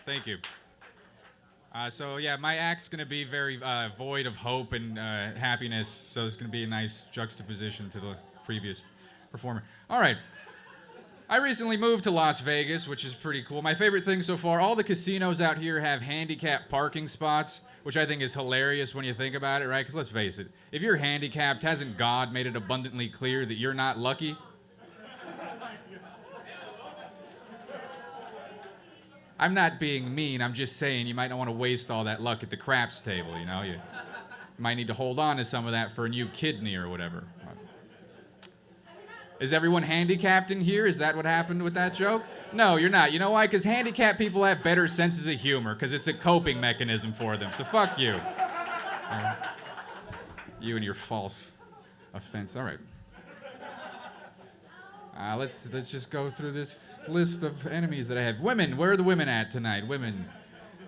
Thank you. So yeah, my act's gonna be very void of hope and happiness. So it's gonna be a nice juxtaposition to the previous performer. All right. I recently moved to Las Vegas, which is pretty cool. My favorite thing so far, all the casinos out here have handicapped parking spots, which I think is hilarious when you think about it, right? Because let's face it, if you're handicapped, hasn't God made it abundantly clear that you're not lucky? I'm not being mean, I'm just saying you might not want to waste all that luck at the craps table, you know? You might need to hold on to some of that for a new kidney or whatever. Is everyone handicapped in here? Is that what happened with that joke? No, you're not. You know why? Because handicapped people have better senses of humor, because it's a coping mechanism for them. So fuck you. You and your false offense. All right. Let's just go through this list of enemies that I have. Women, where are the women at tonight? Women,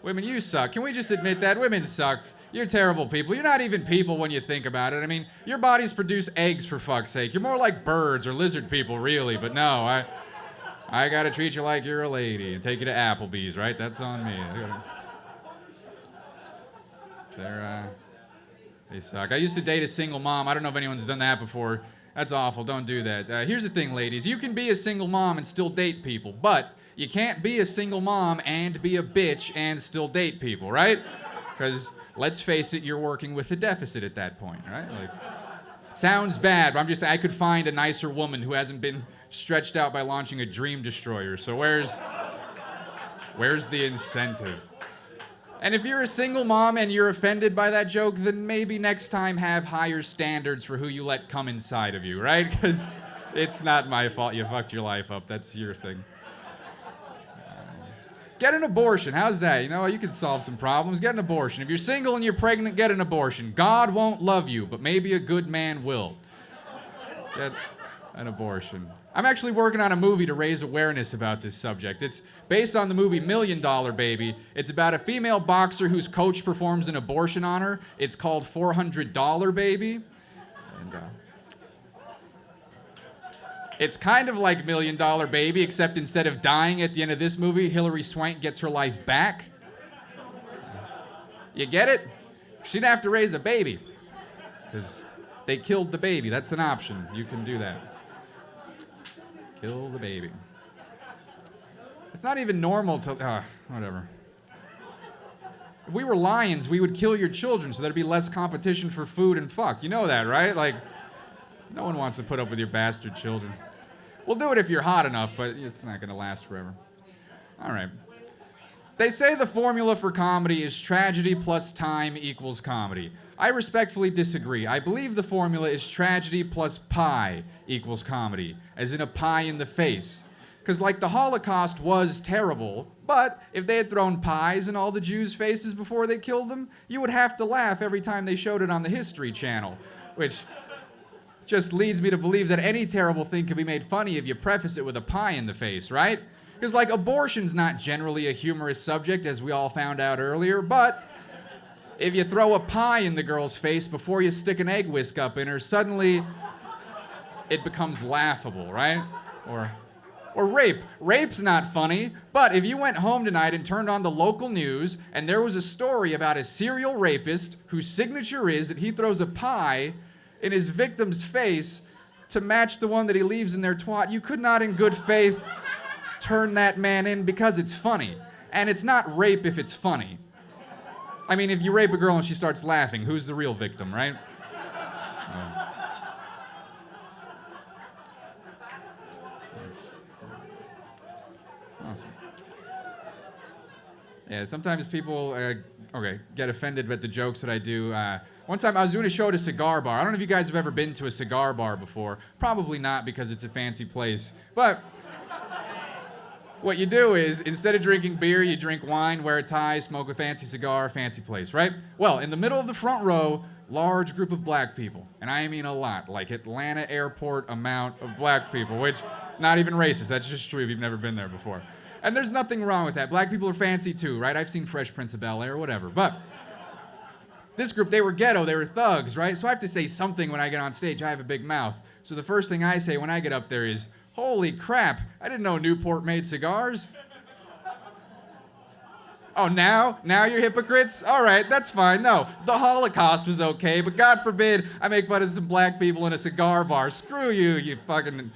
you suck. Can we just admit that? Women suck. You're terrible people. You're not even people when you think about it. I mean, your bodies produce eggs, for fuck's sake. You're more like birds or lizard people, really. But no, I gotta treat you like you're a lady and take you to Applebee's, right? That's on me. They suck. I used to date a single mom. I don't know if anyone's done that before. That's awful. Don't do that. Here's the thing, ladies. You can be a single mom and still date people, but you can't be a single mom and be a bitch and still date people, right? Because let's face it, you're working with a deficit at that point, right? Like, sounds bad, but I'm just saying I could find a nicer woman who hasn't been stretched out by launching a dream destroyer. So where's the incentive? And if you're a single mom and you're offended by that joke, then maybe next time have higher standards for who you let come inside of you, right? Because it's not my fault you fucked your life up. That's your thing. Get an abortion. How's that? You know, you can solve some problems. Get an abortion. If you're single and you're pregnant, get an abortion. God won't love you, but maybe a good man will. Get an abortion. I'm actually working on a movie to raise awareness about this subject. It's based on the movie $1 Million Baby. It's about a female boxer whose coach performs an abortion on her. It's called $400 Baby. And, it's kind of like $1 Million Baby, except instead of dying at the end of this movie, Hilary Swank gets her life back. You get it? She didn't have to raise a baby, because they killed the baby. That's an option. You can do that. Kill the baby. It's not even normal to... whatever. If we were lions, we would kill your children so there'd be less competition for food and fuck. You know that, right? Like, no one wants to put up with your bastard children. We'll do it if you're hot enough, but it's not going to last forever. All right. They say the formula for comedy is tragedy plus time equals comedy. I respectfully disagree. I believe the formula is tragedy plus pie equals comedy, as in a pie in the face. Because, like, the Holocaust was terrible, but if they had thrown pies in all the Jews' faces before they killed them, you would have to laugh every time they showed it on the History Channel, which just leads me to believe that any terrible thing can be made funny if you preface it with a pie in the face, right? Because, like, abortion's not generally a humorous subject, as we all found out earlier, but if you throw a pie in the girl's face before you stick an egg whisk up in her, suddenly it becomes laughable, right? Or rape. Rape's not funny, but if you went home tonight and turned on the local news and there was a story about a serial rapist whose signature is that he throws a pie in his victim's face to match the one that he leaves in their twat, you could not in good faith turn that man in because it's funny. And it's not rape if it's funny. I mean, if you rape a girl and she starts laughing, who's the real victim, right? Awesome. Yeah, sometimes people get offended at the jokes that I do. One time I was doing a show at a cigar bar. I don't know if you guys have ever been to a cigar bar before. Probably not, because it's a fancy place. But what you do is, instead of drinking beer, you drink wine, wear a tie, smoke a fancy cigar, fancy place, right? Well, in the middle of the front row, large group of black people. And I mean a lot, like Atlanta airport amount of black people, which, not even racist, that's just true if you've never been there before. And there's nothing wrong with that. Black people are fancy too, right? I've seen Fresh Prince of Bel-Air or whatever. But this group, they were ghetto, they were thugs, right? So I have to say something when I get on stage. I have a big mouth. So the first thing I say when I get up there is, "Holy crap, I didn't know Newport made cigars." Oh, now you're hypocrites? All right, that's fine. No, the Holocaust was okay, but God forbid I make fun of some black people in a cigar bar. Screw you, you fucking